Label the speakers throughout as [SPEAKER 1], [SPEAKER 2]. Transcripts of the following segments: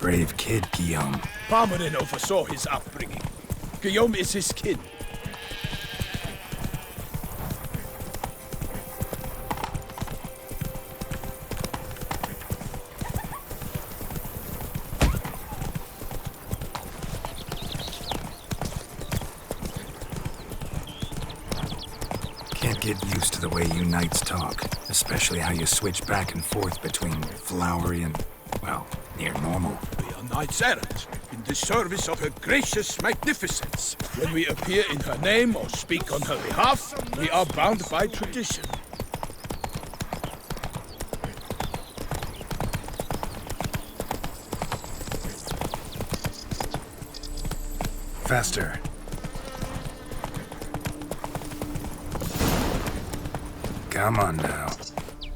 [SPEAKER 1] brave kid, Guillaume.
[SPEAKER 2] Parmanin oversaw his upbringing. Guillaume is his kin.
[SPEAKER 1] Can't get used to the way you knights talk, especially how you switch back and forth between flowery and, well, near normal.
[SPEAKER 2] We are knights errant, in the service of her gracious magnificence. When we appear in her name or speak on her behalf, we are bound by tradition.
[SPEAKER 1] Faster. Come on now.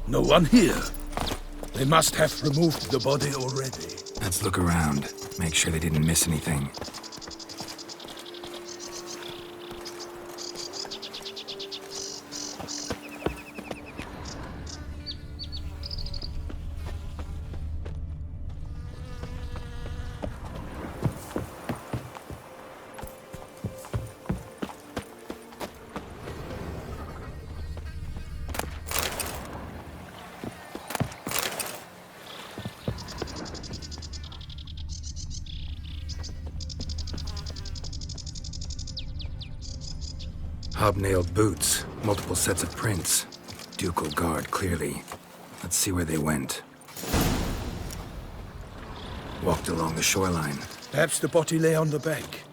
[SPEAKER 2] No one here. They must have removed the body already.
[SPEAKER 1] Let's look around. Make sure they didn't miss anything. Hobnailed boots, multiple sets of prints. Ducal guard, clearly. Let's see where they went. Walked along the shoreline.
[SPEAKER 2] Perhaps the body lay on the bank.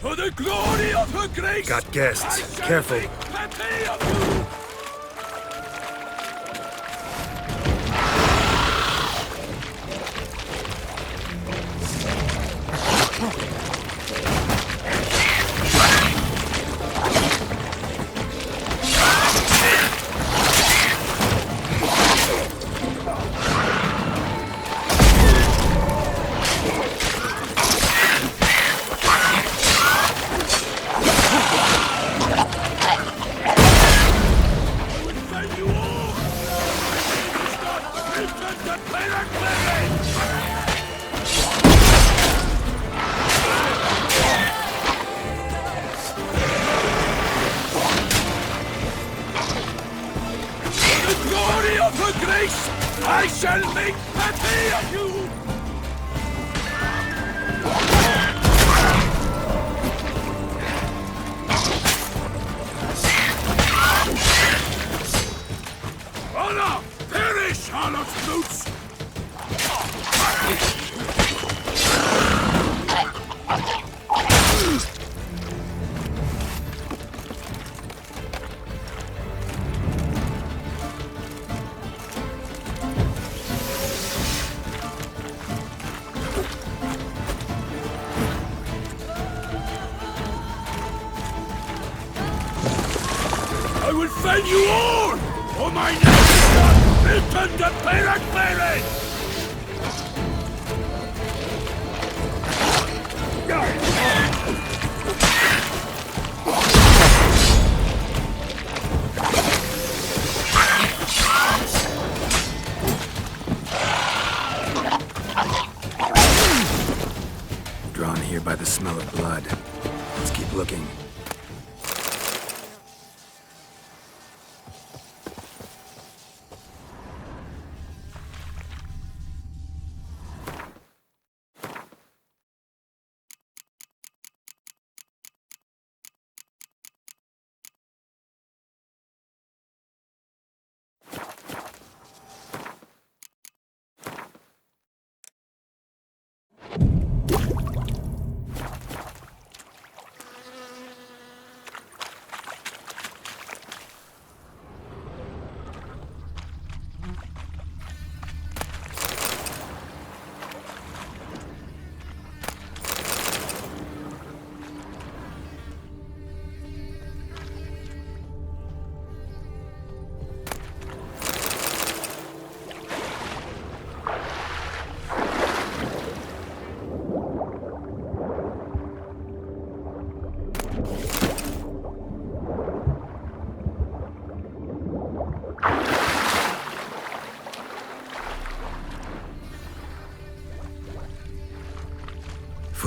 [SPEAKER 2] For the glory of her grace!
[SPEAKER 1] Got guests. Careful.
[SPEAKER 2] Happy of you! I shall make happy of you! Honor! Perish, harlot boots! I will fell you all! For my name is not written to Perak.
[SPEAKER 1] Drawn here by the smell of blood. Let's keep looking.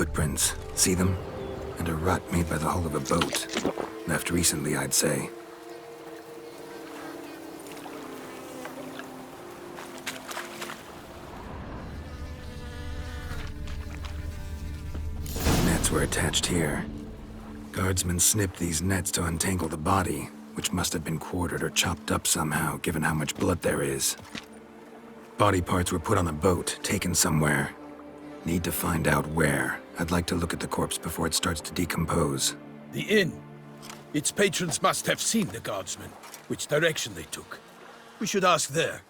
[SPEAKER 1] Footprints. See them? And a rut made by the hull of a boat. Left recently, I'd say. Nets were attached here. Guardsmen snipped these nets to untangle the body, which must have been quartered or chopped up somehow, given how much blood there is. Body parts were put on a boat, taken somewhere. Need to find out where. I'd like to look at the corpse before it starts to decompose.
[SPEAKER 2] The inn. Its patrons must have seen the guardsmen, which direction they took. We should ask there.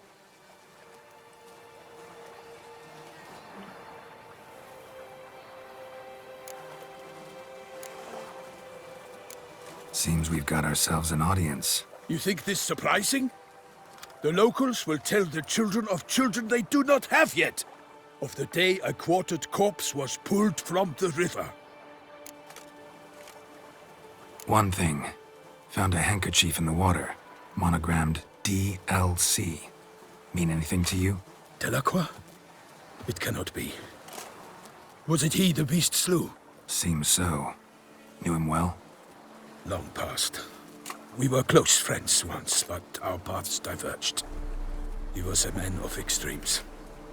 [SPEAKER 1] Seems we've got ourselves an audience.
[SPEAKER 2] You think this surprising? The locals will tell the children of children they do not have yet, of the day a quartered corpse was pulled from the river.
[SPEAKER 1] One thing. Found a handkerchief in the water, monogrammed DLC. Mean anything to you?
[SPEAKER 2] Delacroix? It cannot be. Was it he the beast slew?
[SPEAKER 1] Seems so. Knew him well?
[SPEAKER 2] Long past. We were close friends once, but our paths diverged. He was a man of extremes,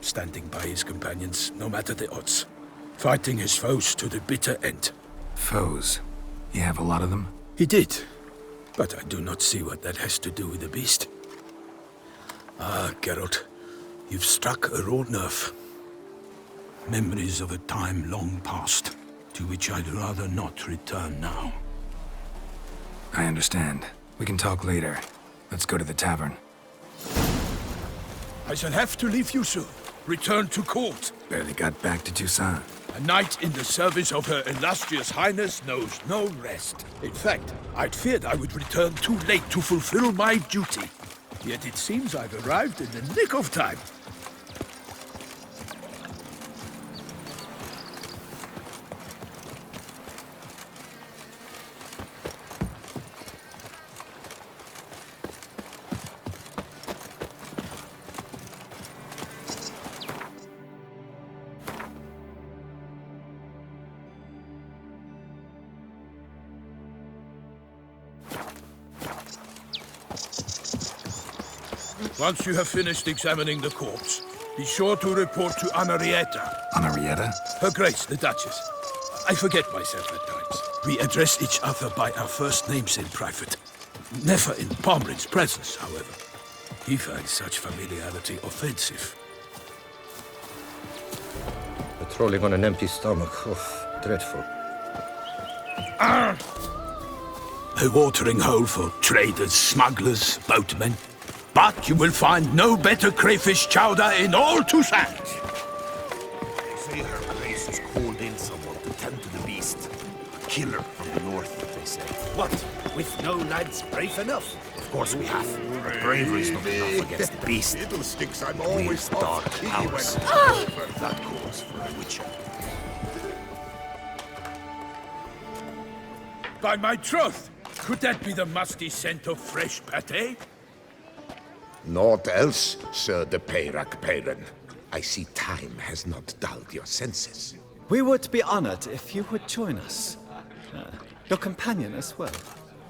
[SPEAKER 2] standing by his companions no matter the odds, fighting his foes to the bitter end.
[SPEAKER 1] Foes? You have a lot of them?
[SPEAKER 2] He did, but I do not see what that has to do with the beast. Ah, Geralt, you've struck a raw nerve. Memories of a time long past, to which I'd rather not return now.
[SPEAKER 1] I understand. We can talk later. Let's go to the tavern.
[SPEAKER 2] I shall have to leave you soon. Return to court.
[SPEAKER 1] Barely got back to Toussaint.
[SPEAKER 2] A knight in the service of Her Illustrious Highness knows no rest. In fact, I'd feared I would return too late to fulfill my duty. Yet it seems I've arrived in the nick of time. Once you have finished examining the corpse, be sure to report to Henrietta.
[SPEAKER 1] Henrietta?
[SPEAKER 2] Her Grace, the Duchess. I forget myself at times. We address each other by our first names in private. Never in Pomrin's presence, however. He finds such familiarity offensive.
[SPEAKER 3] Patrolling on an empty stomach. Oh, dreadful.
[SPEAKER 2] A watering hole for traders, smugglers, boatmen. But you will find no better crayfish chowder in all Toussaint.
[SPEAKER 4] They say her grace has called in someone to tend to the beast. A killer from the north, they say.
[SPEAKER 5] What? With no lads brave enough?
[SPEAKER 4] Of course we have. But bravery is not enough against the beast.
[SPEAKER 5] Fiddlesticks, I'm
[SPEAKER 4] We
[SPEAKER 5] always
[SPEAKER 4] have dark
[SPEAKER 5] thought he
[SPEAKER 4] powers.
[SPEAKER 5] went
[SPEAKER 4] That calls for a witcher.
[SPEAKER 2] By my troth, could that be the musty scent of fresh pâté?
[SPEAKER 5] Naught else, Sir de Peyrac-Peyran. I see time has not dulled your senses.
[SPEAKER 6] We would be honored if you would join us. Your companion as well.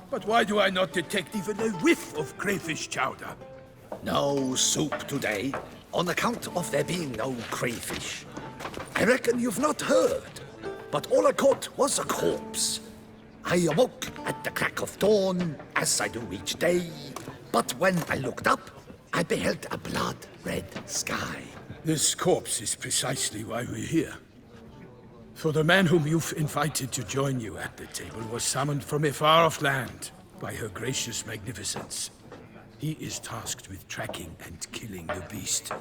[SPEAKER 2] But why do I not detect even a whiff of crayfish chowder?
[SPEAKER 7] No soup today, on account of there being no crayfish. I reckon you've not heard, but all I caught was a corpse. I awoke at the crack of dawn, as I do each day, but when I looked up, I beheld a blood-red sky.
[SPEAKER 2] This corpse is precisely why we're here. For the man whom you've invited to join you at the table was summoned from a far-off land by her gracious magnificence. He is tasked with tracking and killing the beast.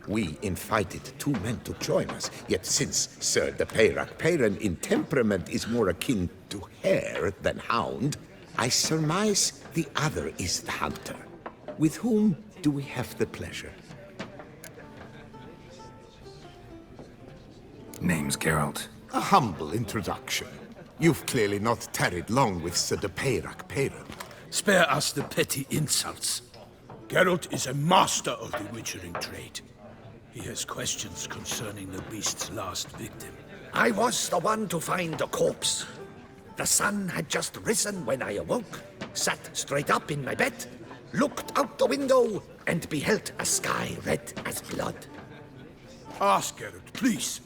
[SPEAKER 5] We invited two men to join us, yet since Sir de Peyrac-Peyran in temperament is more akin to hare than hound, I surmise the other is the hunter. With whom do we have the pleasure?
[SPEAKER 1] Name's Geralt.
[SPEAKER 8] A humble introduction. You've clearly not tarried long with Sir de Peyrac-Peyran.
[SPEAKER 2] Spare us the petty insults. Geralt is a master of the witchering trade. He has questions concerning the beast's last victim.
[SPEAKER 7] I was the one to find the corpse. The sun had just risen when I awoke, sat straight up in my bed, looked out the window, and beheld a sky red as blood.
[SPEAKER 2] Ask, Geralt, please,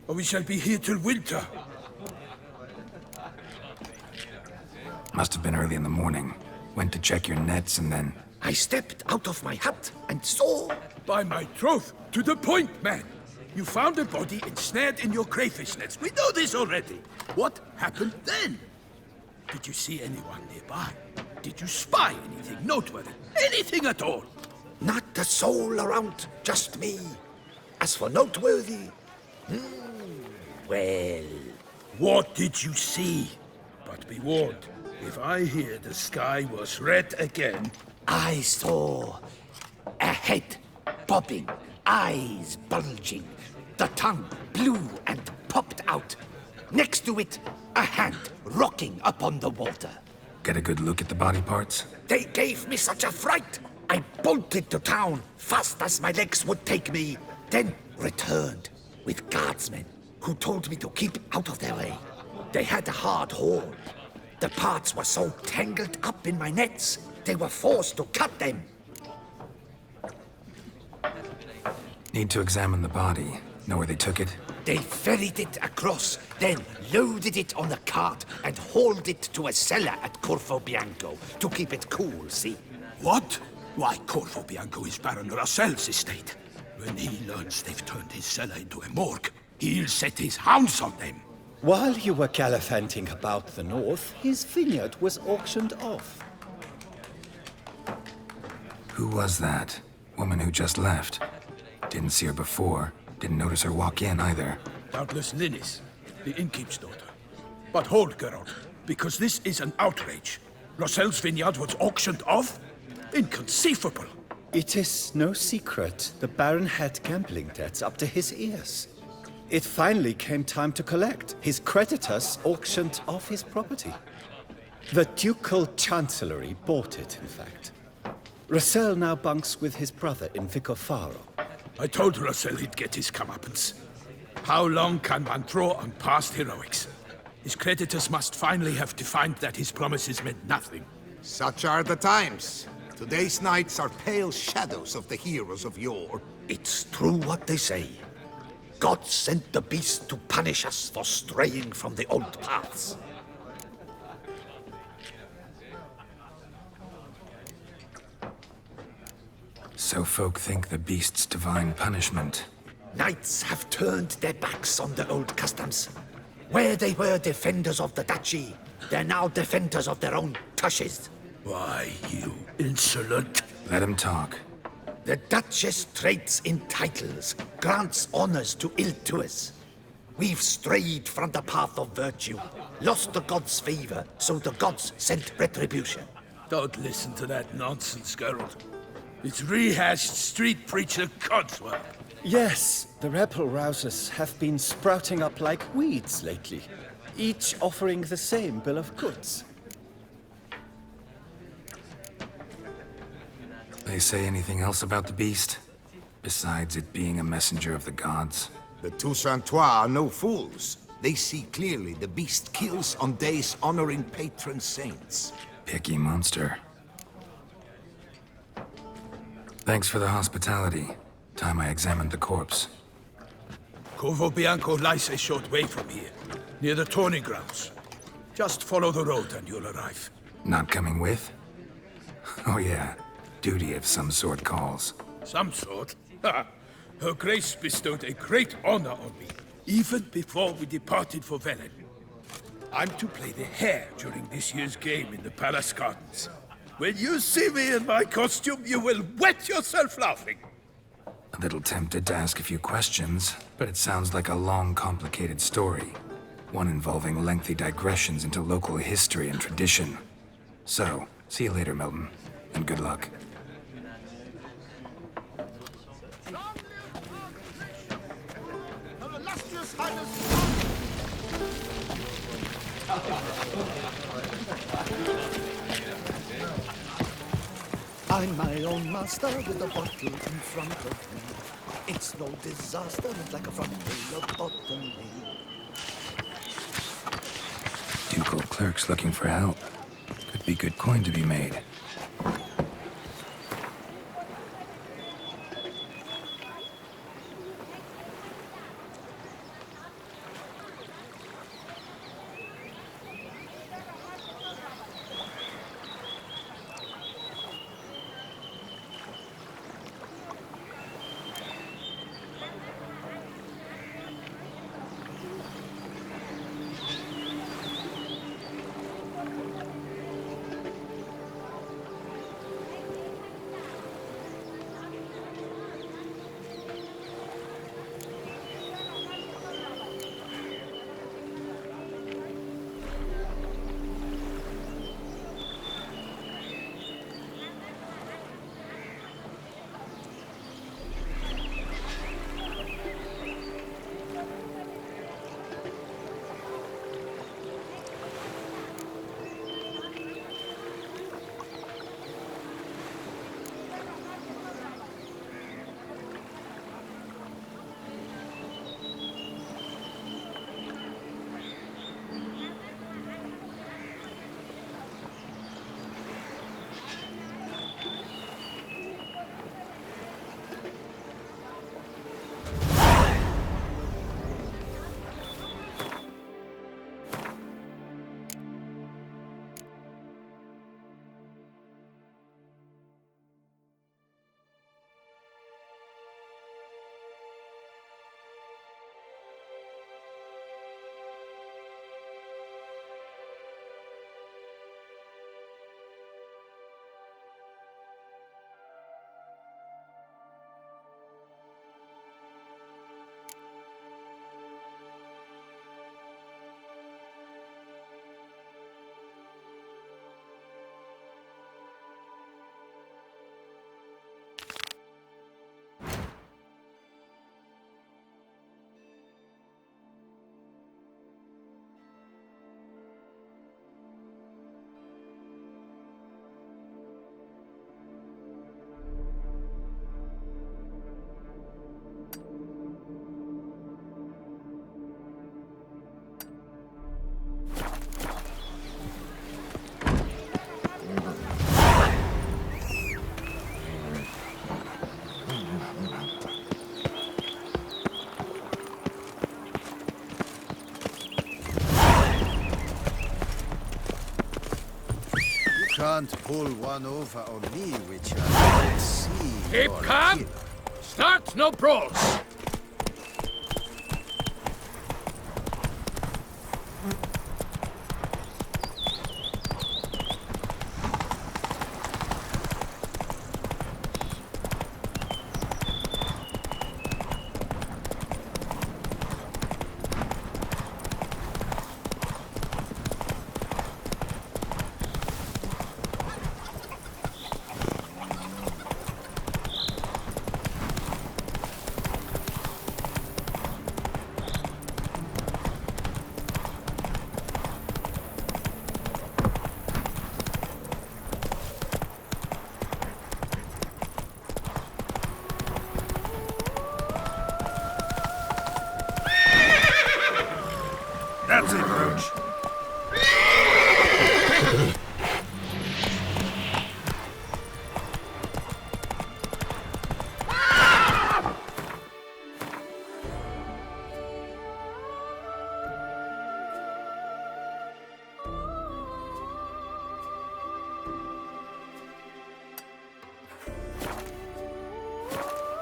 [SPEAKER 2] or we shall be here till winter.
[SPEAKER 1] Must have been early in the morning. Went to check your nets and then...
[SPEAKER 7] I stepped out of my hut and saw...
[SPEAKER 2] By my troth, to the point, man. You found a body ensnared in your crayfish nets. We know this already. What happened then? Did you see anyone nearby? Did you spy anything noteworthy? Anything at all?
[SPEAKER 7] Not a soul around, just me. As for noteworthy... well...
[SPEAKER 2] What did you see? But be warned, if I hear the sky was red again...
[SPEAKER 7] I saw a head bobbing, eyes bulging, the tongue blue and popped out. Next to it, a hand rocking upon the water.
[SPEAKER 1] Get a good look at the body parts?
[SPEAKER 7] They gave me such a fright. I bolted to town fast as my legs would take me, then returned with guardsmen who told me to keep out of their way. They had a hard haul. The parts were so tangled up in my nets, they were forced to cut them.
[SPEAKER 1] Need to examine the body. Know where they took it?
[SPEAKER 7] They ferried it across, then loaded it on a cart and hauled it to a cellar at Corvo Bianco to keep it cool, see?
[SPEAKER 2] What? Why, Corvo Bianco is Baron Russell's estate. When he learns they've turned his cellar into a morgue, he'll set his hounds on them.
[SPEAKER 6] While you were gallivanting about the north, his vineyard was auctioned off.
[SPEAKER 1] Who was that? Woman who just left. Didn't see her before. Didn't notice her walk in either.
[SPEAKER 2] Doubtless Linnis, the innkeep's daughter. But hold, Geralt, because this is an outrage. Russell's vineyard was auctioned off? Inconceivable.
[SPEAKER 6] It is no secret the Baron had gambling debts up to his ears. It finally came time to collect. His creditors auctioned off his property. The ducal chancellery bought it, in fact. Russell now bunks with his brother in Vicofaro.
[SPEAKER 2] I told Russell he'd get his comeuppance. How long can one throw on past heroics? His creditors must finally have defined that his promises meant nothing.
[SPEAKER 8] Such are the times. Today's knights are pale shadows of the heroes of yore.
[SPEAKER 7] It's true what they say. God sent the beast to punish us for straying from the old paths.
[SPEAKER 1] So folk think the beast's divine punishment.
[SPEAKER 7] Knights have turned their backs on the old customs. Where they were defenders of the duchy, they're now defenders of their own tushes.
[SPEAKER 2] Why, you insolent...
[SPEAKER 1] Let him talk.
[SPEAKER 7] The Duchess trades in titles, grants honors to ill-doers. We've strayed from the path of virtue, lost the gods' favor, so the gods sent retribution.
[SPEAKER 2] Don't listen to that nonsense, Geralt. It's rehashed street preacher codswork.
[SPEAKER 6] Yes, the rebel rousers have been sprouting up like weeds lately, each offering the same bill of goods.
[SPEAKER 1] They say anything else about the beast? Besides it being a messenger of the gods?
[SPEAKER 8] The Toussaint are no fools. They see clearly the beast kills on days honoring patron saints.
[SPEAKER 1] Picky monster. Thanks for the hospitality. Time I examined the corpse.
[SPEAKER 2] Corvo Bianco lies a short way from here, near the tourney grounds. Just follow the road and you'll arrive.
[SPEAKER 1] Not coming with? Oh yeah, duty of some sort calls.
[SPEAKER 2] Some sort? Ha! Her Grace bestowed a great honor on me, even before we departed for Velen. I'm to play the hare during this year's game in the palace gardens. When you see me in my costume, you will wet yourself laughing.
[SPEAKER 1] A little tempted to ask a few questions, but it sounds like a long, complicated story. One involving lengthy digressions into local history and tradition. So, see you later, Milton, and good luck.
[SPEAKER 7] I'm my own master with a bottle in front of me. It's no disaster, it's like a front lobotomy.
[SPEAKER 1] clerks looking for help. Could be good coin to be made.
[SPEAKER 8] Can't pull one over on me, Witcher. Let's see.
[SPEAKER 9] Keep calm! Start no brawls!
[SPEAKER 8] That's it, Roach.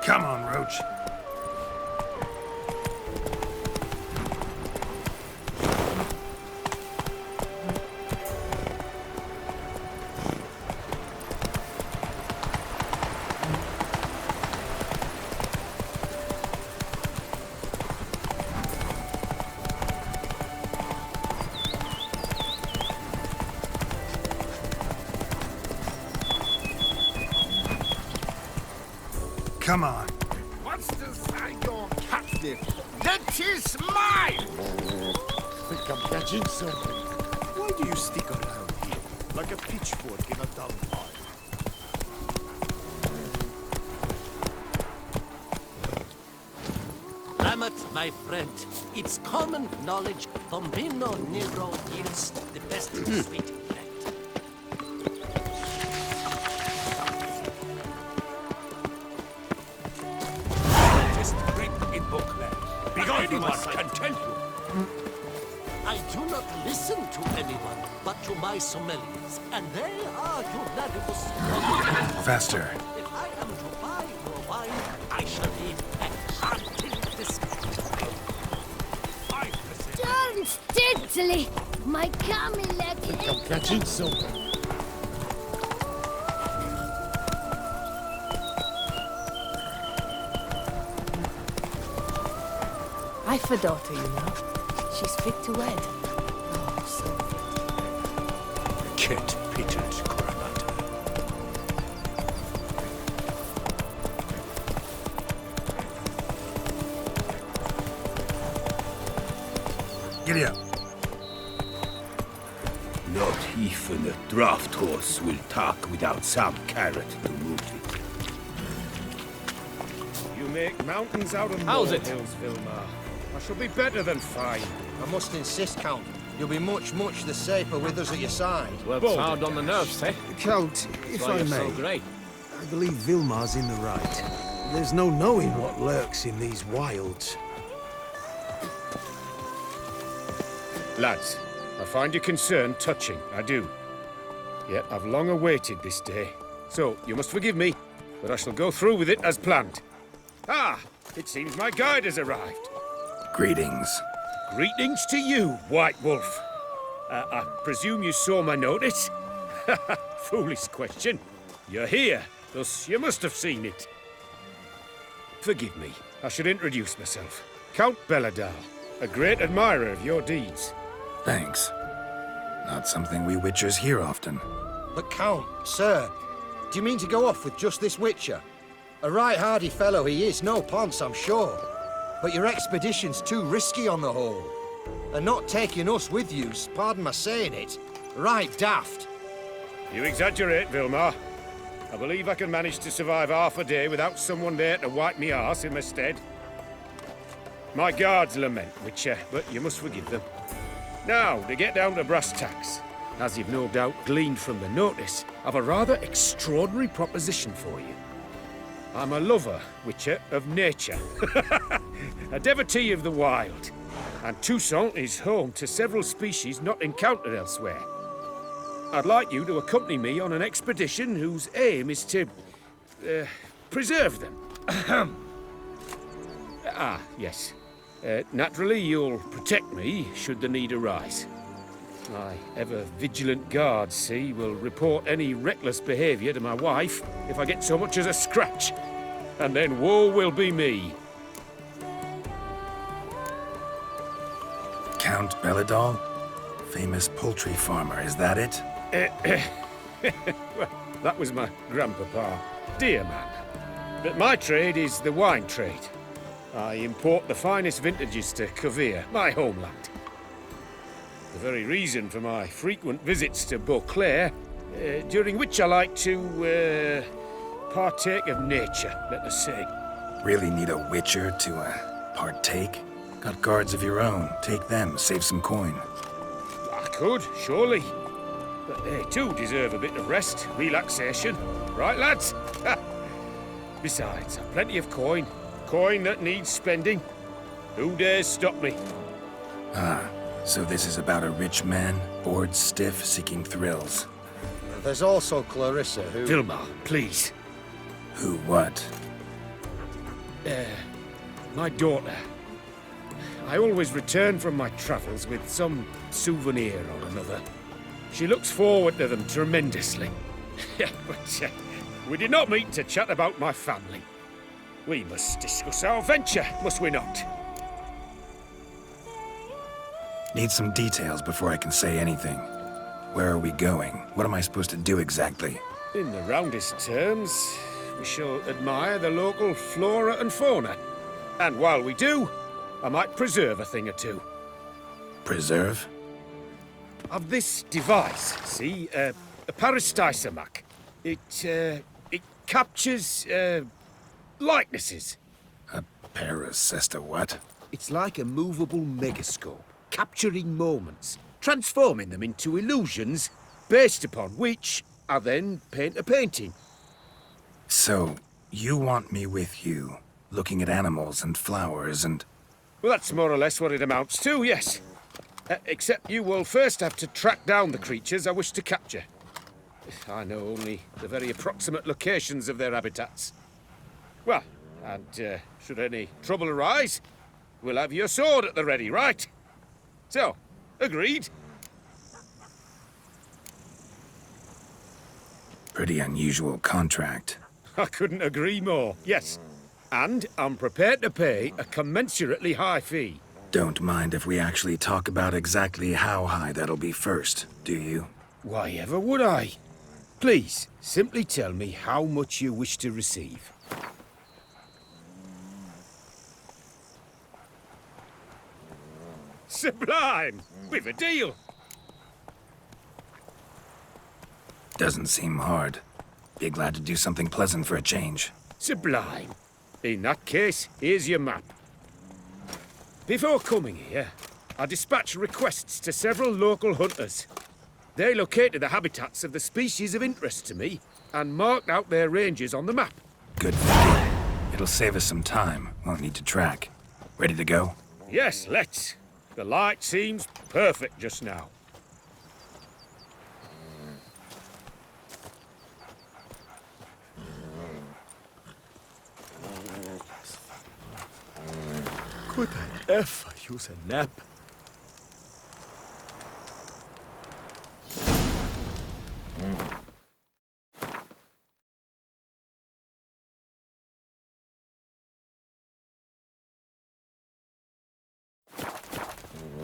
[SPEAKER 8] Come on, Roach. Come on.
[SPEAKER 4] What's to say your captive? That is mine!
[SPEAKER 8] Think I'm catching something. Why do you stick around here like a pitchfork in a dung pile?
[SPEAKER 4] I'm at
[SPEAKER 10] My friend, it's common knowledge Bombino Nero yields the best sweet bread.
[SPEAKER 4] Just great in bookland. Begone, anyone can tell you.
[SPEAKER 10] I do not listen to anyone but to my sommeliers, and they are unanimous.
[SPEAKER 1] Faster.
[SPEAKER 10] If I am to buy your wine, I shall need a hunting discount. 5%.
[SPEAKER 11] Don't diddly! My Camille
[SPEAKER 4] Catching something.
[SPEAKER 12] I've a daughter, you know. She's fit to wed. Oh, so fit.
[SPEAKER 4] Kit Peter's Granada.
[SPEAKER 1] Giddy up.
[SPEAKER 2] Not even a draft horse will talk without some carrot to move it.
[SPEAKER 13] You make mountains out of molehills, Vilmar. I shall be better than fine.
[SPEAKER 3] I must insist, Count. You'll be much the safer with us at your side.
[SPEAKER 9] Well, hard on the nerves, eh?
[SPEAKER 8] Count, if I may,
[SPEAKER 9] So great.
[SPEAKER 8] I believe Vilmar's in the right. There's no knowing what lurks in these wilds.
[SPEAKER 13] Lads, I find your concern touching, I do. Yet I've long awaited this day. So, you must forgive me, but I shall go through with it as planned. Ah, it seems my guide has arrived.
[SPEAKER 1] Greetings.
[SPEAKER 13] Greetings to you, White Wolf. I presume you saw my notice? Foolish question. You're here, thus you must have seen it. Forgive me, I should introduce myself. Count Belladal, a great admirer of your deeds.
[SPEAKER 1] Thanks. Not something we Witchers hear often.
[SPEAKER 3] But Count, sir, do you mean to go off with just this Witcher? A right hardy fellow he is, no ponce, I'm sure. But your expedition's too risky on the whole. And not taking us with you's, pardon my saying it, right daft.
[SPEAKER 13] You exaggerate, Vilmar. I believe I can manage to survive half a day without someone there to wipe me arse in my stead. My guards lament, Witcher, but you must forgive them. Now, to get down to brass tacks. As you've no doubt gleaned from the notice, I've a rather extraordinary proposition for you. I'm a lover, Witcher, of nature. A devotee of the wild. And Toussaint is home to several species not encountered elsewhere. I'd like you to accompany me on an expedition whose aim is to... preserve them. Yes. Naturally, you'll protect me should the need arise. My ever-vigilant guards, see, will report any reckless behavior to my wife if I get so much as a scratch. And then woe will be me.
[SPEAKER 1] Count Belladal? Famous poultry farmer, is that it?
[SPEAKER 13] Well, that was my grandpapa. Dear man. But my trade is the wine trade. I import the finest vintages to Cavir, my homeland. The very reason for my frequent visits to Beauclair, during which I like to, partake of nature, let us say.
[SPEAKER 1] Really need a Witcher to, partake? Got guards of your own. Take them, save some coin.
[SPEAKER 13] I could, surely. But they too deserve a bit of rest, relaxation. Right, lads? Besides, I've plenty of coin. Coin that needs spending. Who dares stop me?
[SPEAKER 1] Ah, so this is about a rich man, bored stiff, seeking thrills.
[SPEAKER 3] There's also Clarissa, who...
[SPEAKER 13] Vilmar, please.
[SPEAKER 1] Who what?
[SPEAKER 13] My daughter. I always return from my travels with some souvenir or another. She looks forward to them tremendously. But we did not meet to chat about my family. We must discuss our venture, must we not?
[SPEAKER 1] Need some details before I can say anything. Where are we going? What am I supposed to do exactly?
[SPEAKER 13] In the roundest terms, we shall admire the local flora and fauna. And while we do, I might preserve a thing or two.
[SPEAKER 1] Preserve?
[SPEAKER 13] Of this device, see, a parastysamac. It captures, likenesses.
[SPEAKER 1] A parasesta what?
[SPEAKER 4] It's like a movable megascope, capturing moments, transforming them into illusions, based upon which I then paint a painting.
[SPEAKER 1] So, you want me with you, looking at animals and flowers and...
[SPEAKER 13] Well, that's more or less what it amounts to, yes. Except you will first have to track down the creatures I wish to capture. I know only the very approximate locations of their habitats. Well, and should any trouble arise, we'll have your sword at the ready, right? So, agreed?
[SPEAKER 1] Pretty unusual contract.
[SPEAKER 13] I couldn't agree more, yes. And I'm prepared to pay a commensurately high fee.
[SPEAKER 1] Don't mind if we actually talk about exactly how high that'll be first, do you?
[SPEAKER 13] Why ever would I? Please, simply tell me how much you wish to receive. Sublime! We've a deal!
[SPEAKER 1] Doesn't seem hard. Be glad to do something pleasant for a change.
[SPEAKER 13] Sublime. In that case, here's your map. Before coming here, I dispatched requests to several local hunters. They located the habitats of the species of interest to me and marked out their ranges on the map.
[SPEAKER 1] Good thinking. It'll save us some time. Won't need to track. Ready to go?
[SPEAKER 13] Yes, let's. The light seems perfect just now. Could I ever use a nap?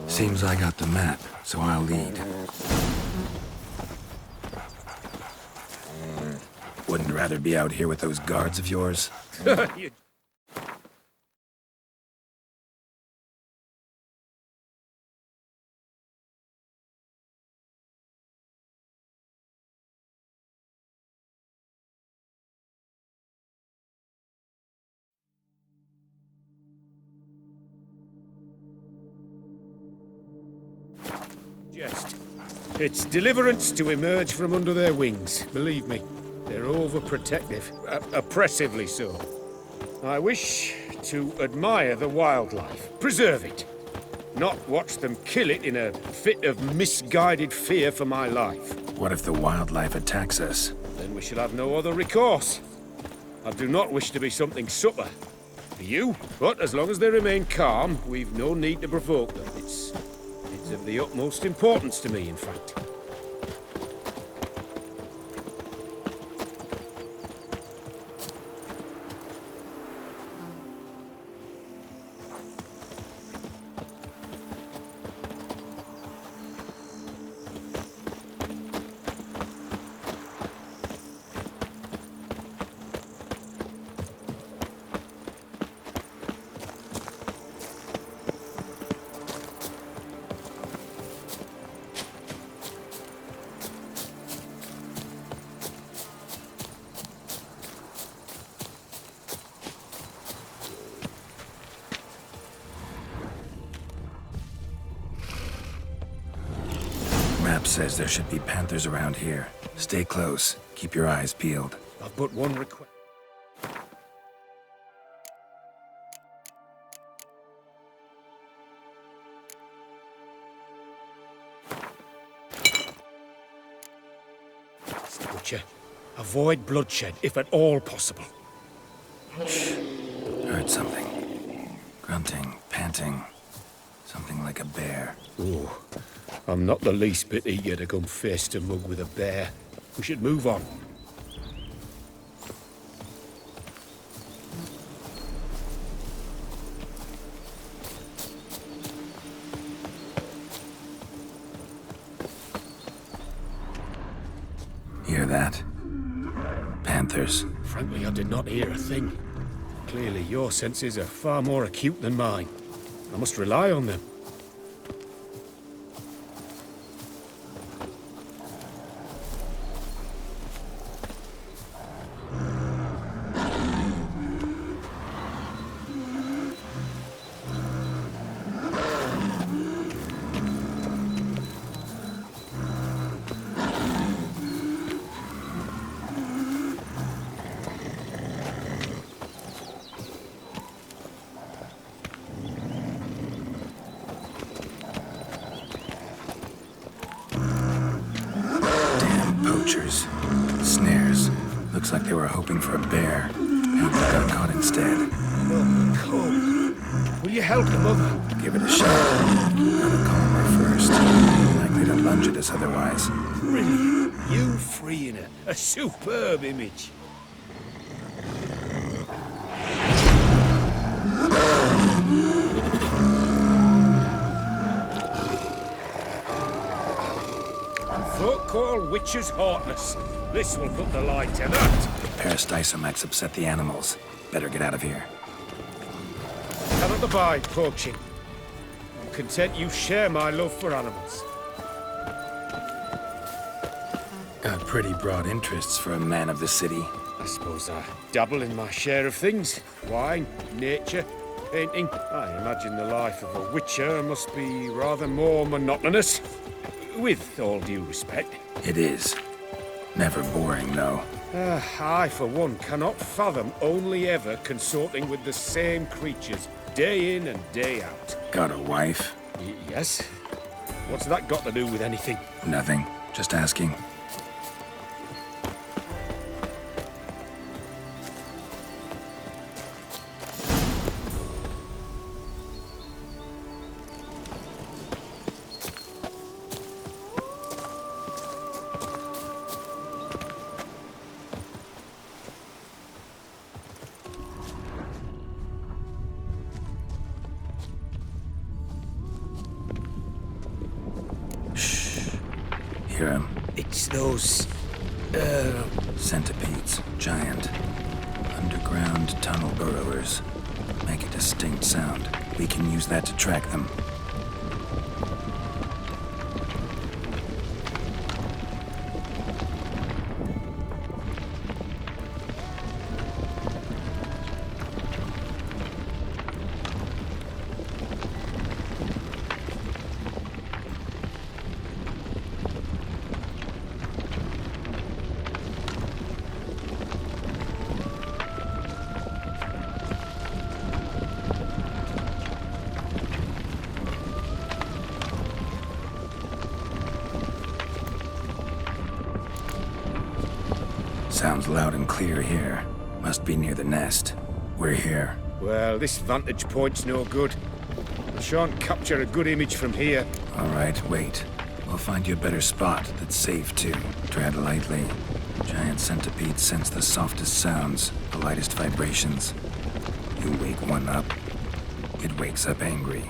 [SPEAKER 1] Seems I got the map, so I'll lead. Wouldn't rather be out here with those guards of yours?
[SPEAKER 13] Jest. It's deliverance to emerge from under their wings, believe me. They're overprotective, oppressively so. I wish to admire the wildlife, preserve it, not watch them kill it in a fit of misguided fear for my life.
[SPEAKER 1] What if the wildlife attacks us?
[SPEAKER 13] Then we shall have no other recourse. I do not wish to be something supper for you, but as long as they remain calm, we've no need to provoke them. It's of the utmost importance to me, in fact.
[SPEAKER 1] Map says there should be panthers around here. Stay close. Keep your eyes peeled.
[SPEAKER 13] I've but one request. Butcher, avoid bloodshed if at all possible.
[SPEAKER 1] Heard something. Grunting, panting. Something like a bear.
[SPEAKER 13] Oh, I'm not the least bit eager to come face to mug with a bear. We should move on.
[SPEAKER 1] Hear that? Panthers.
[SPEAKER 13] Frankly, I did not hear a thing. Clearly, your senses are far more acute than mine. I must rely on them.
[SPEAKER 1] poachers. Snares. Looks like they were hoping for a bear, and they got caught instead.
[SPEAKER 4] Oh, Cole. Will you help the mother?
[SPEAKER 1] Give it a shot. Gotta calm her first. Likely to lunge at us otherwise.
[SPEAKER 4] Brilliant. You freeing her. A superb image.
[SPEAKER 13] Folk call witches heartless. This will put the light to that.
[SPEAKER 1] Parastisomachs upset the animals. Better get out of here.
[SPEAKER 13] Cannot abide poaching. I'm content you share my love for animals.
[SPEAKER 1] Got pretty broad interests for a man of the city.
[SPEAKER 13] I suppose I dabble in my share of things. Wine, nature, painting. I imagine the life of a witcher must be rather more monotonous. With all due respect.
[SPEAKER 1] It is. Never boring, though.
[SPEAKER 13] I, for one, cannot fathom only ever consorting with the same creatures, day in and day out.
[SPEAKER 1] Got a wife?
[SPEAKER 13] Yes. What's that got to do with anything?
[SPEAKER 1] Nothing. Just asking. Hear him?
[SPEAKER 4] It's those...
[SPEAKER 1] Centipedes. Giant. Underground tunnel burrowers. Make a distinct sound. We can use that to track them. Sounds loud and clear here. Must be near the nest. We're here.
[SPEAKER 13] Well, this vantage point's no good. I shan't capture a good image from here.
[SPEAKER 1] All right, wait. We'll find you a better spot that's safe, too. Tread lightly. Giant centipedes sense the softest sounds, the lightest vibrations. You wake one up, it wakes up angry.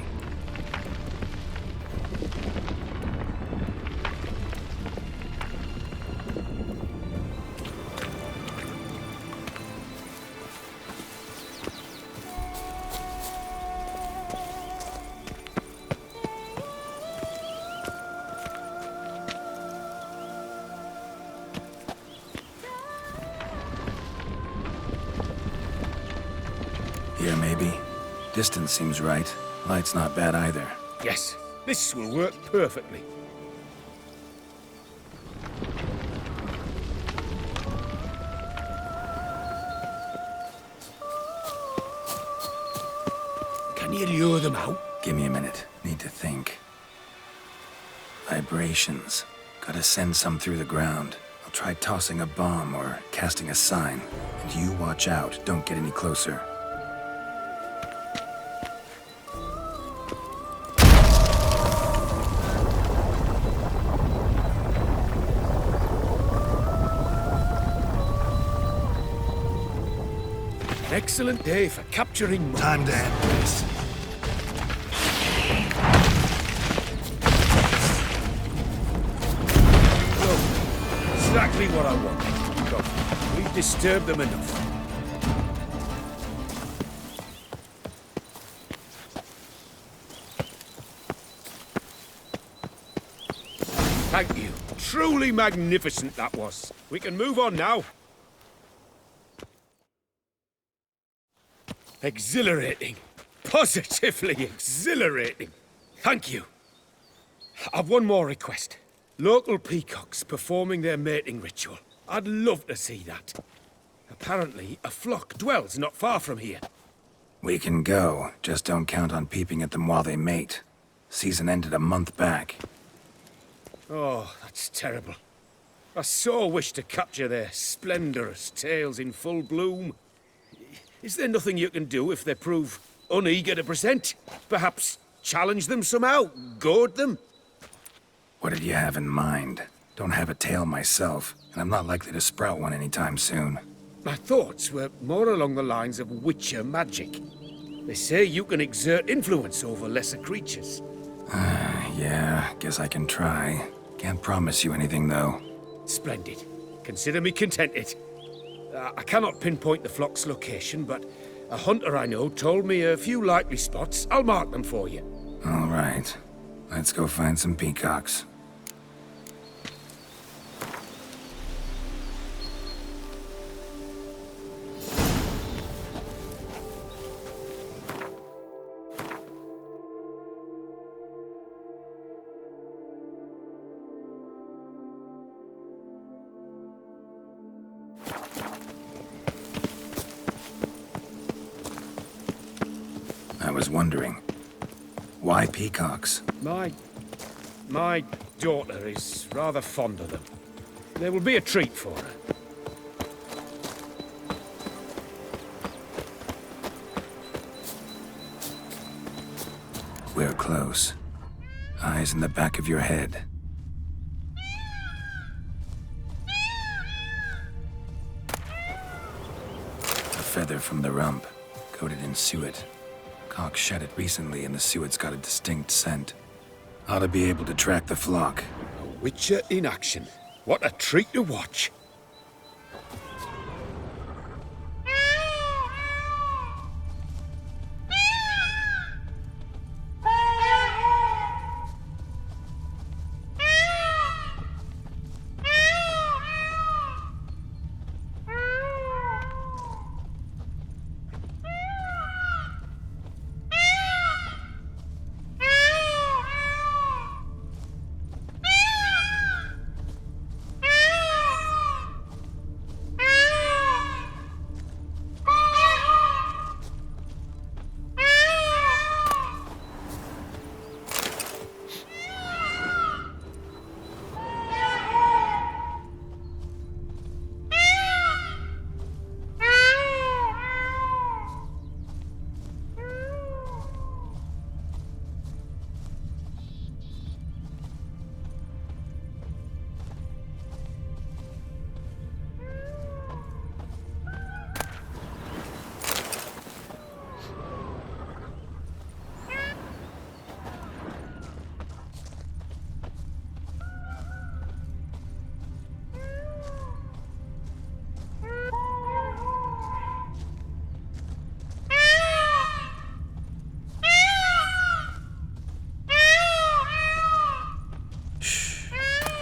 [SPEAKER 1] Here, maybe. Distance seems right. Light's not bad either.
[SPEAKER 13] Yes, this will work perfectly.
[SPEAKER 4] Can you lure them out?
[SPEAKER 1] Give me a minute. Need to think. Vibrations. Gotta send some through the ground. I'll try tossing a bomb or casting a sign. And you watch out. Don't get any closer.
[SPEAKER 13] An excellent day for capturing...
[SPEAKER 8] Time to end this.
[SPEAKER 13] Look, exactly what I wanted. Look, we've disturbed them enough. Thank you. Truly magnificent that was. We can move on now. Exhilarating. Positively exhilarating. Thank you. I've one more request. Local peacocks performing their mating ritual. I'd love to see that. Apparently, a flock dwells not far from here.
[SPEAKER 1] We can go. Just don't count on peeping at them while they mate. Season ended a month back.
[SPEAKER 13] Oh, that's terrible. I so wish to capture their splendorous tails in full bloom. Is there nothing you can do if they prove uneager to present? Perhaps challenge them somehow? Goad them?
[SPEAKER 1] What did you have in mind? Don't have a tail myself, and I'm not likely to sprout one anytime soon.
[SPEAKER 13] My thoughts were more along the lines of witcher magic. They say you can exert influence over lesser creatures.
[SPEAKER 1] Yeah, guess I can try. Can't promise you anything, though.
[SPEAKER 13] Splendid. Consider me contented. I cannot pinpoint the flock's location, but a hunter I know told me a few likely spots. I'll mark them for you.
[SPEAKER 1] All right. Let's go find some peacocks. I was wondering, why peacocks?
[SPEAKER 13] My daughter is rather fond of them. They will be a treat for her.
[SPEAKER 1] We're close. Eyes in the back of your head. A feather from the rump, coated in suet. Cock shed it recently and the suet's got a distinct scent. Ought to be able to track the flock.
[SPEAKER 13] A witcher in action. What a treat to watch.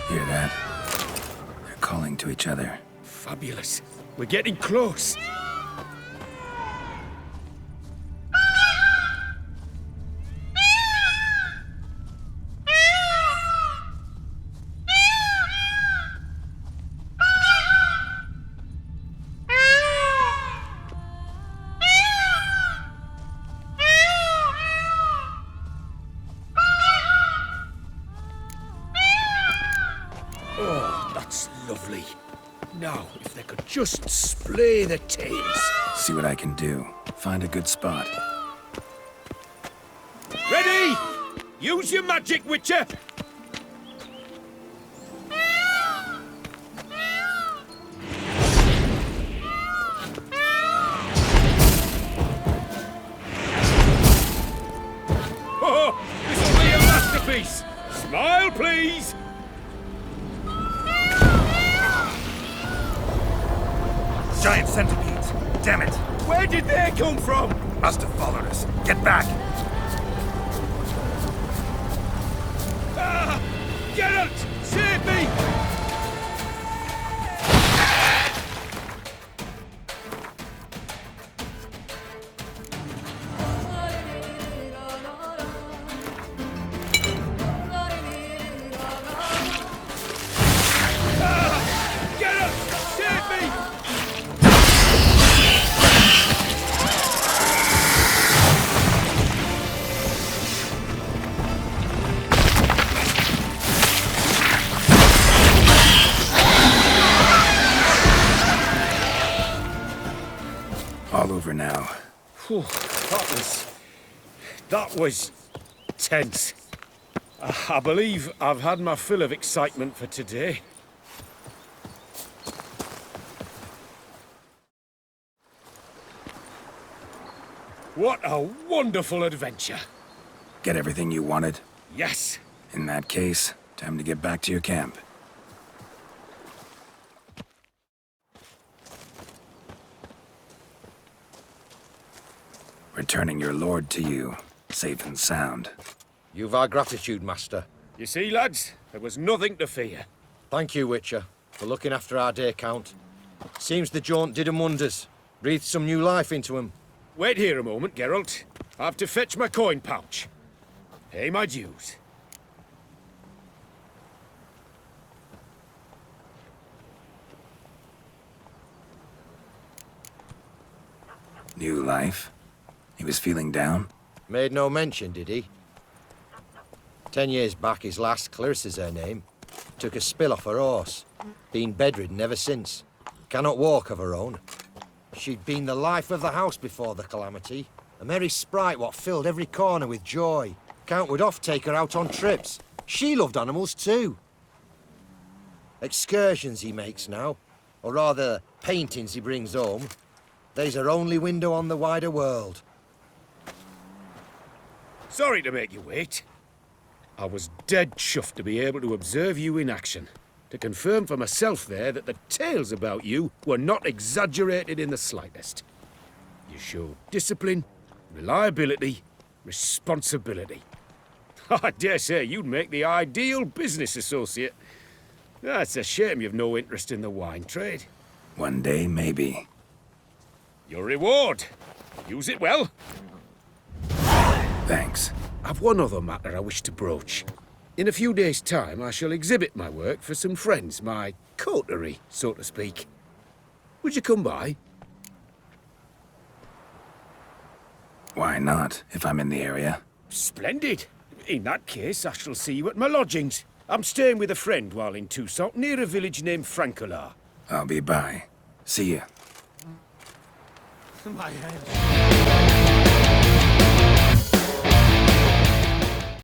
[SPEAKER 1] Hear that? They're calling to each other.
[SPEAKER 13] Fabulous. We're getting close. Lovely. Now, if they could just splay the tails.
[SPEAKER 1] See what I can do. Find a good spot.
[SPEAKER 13] Ready? Use your magic, Witcher! Oh, this will be a masterpiece! Smile, please!
[SPEAKER 14] Giant centipedes. Damn it.
[SPEAKER 13] Where did they come from?
[SPEAKER 14] Must have followed us. Get back.
[SPEAKER 13] Ah! Geralt! Save me!
[SPEAKER 1] All over now.
[SPEAKER 13] Whew, that was tense. I believe I've had my fill of excitement for today. What a wonderful adventure.
[SPEAKER 1] Get everything you wanted?
[SPEAKER 13] Yes.
[SPEAKER 1] In that case, time to get back to your camp. Returning your lord to you, safe and sound.
[SPEAKER 3] You've our gratitude, Master.
[SPEAKER 13] You see, lads, there was nothing to fear.
[SPEAKER 3] Thank you, Witcher, for looking after our day count. Seems the jaunt did 'em wonders. Breathed some new life into 'em.
[SPEAKER 13] Wait here a moment, Geralt. I have to fetch my coin pouch. Pay my dues.
[SPEAKER 1] New life? He was feeling down?
[SPEAKER 3] Made no mention, did he? 10 years back, his lass, Clarissa's her name, took a spill off her horse. Been bedridden ever since. Cannot walk of her own. She'd been the life of the house before the calamity. A merry sprite what filled every corner with joy. Count would oft take her out on trips. She loved animals too. Excursions he makes now, or rather, paintings he brings home. They's her only window on the wider world.
[SPEAKER 13] Sorry to make you wait. I was dead chuffed to be able to observe you in action. To confirm for myself there that the tales about you were not exaggerated in the slightest. You showed discipline, reliability, responsibility. I dare say you'd make the ideal business associate. It's a shame you've no interest in the wine trade.
[SPEAKER 1] One day, maybe.
[SPEAKER 13] Your reward. Use it well.
[SPEAKER 1] Thanks.
[SPEAKER 13] I've one other matter I wish to broach. In a few days' time, I shall exhibit my work for some friends, my coterie, so to speak. Would you come by?
[SPEAKER 1] Why not, if I'm in the area?
[SPEAKER 13] Splendid. In that case, I shall see you at my lodgings. I'm staying with a friend while in Toussaint, near a village named Francolar.
[SPEAKER 1] I'll be by. See ya.
[SPEAKER 10] My head.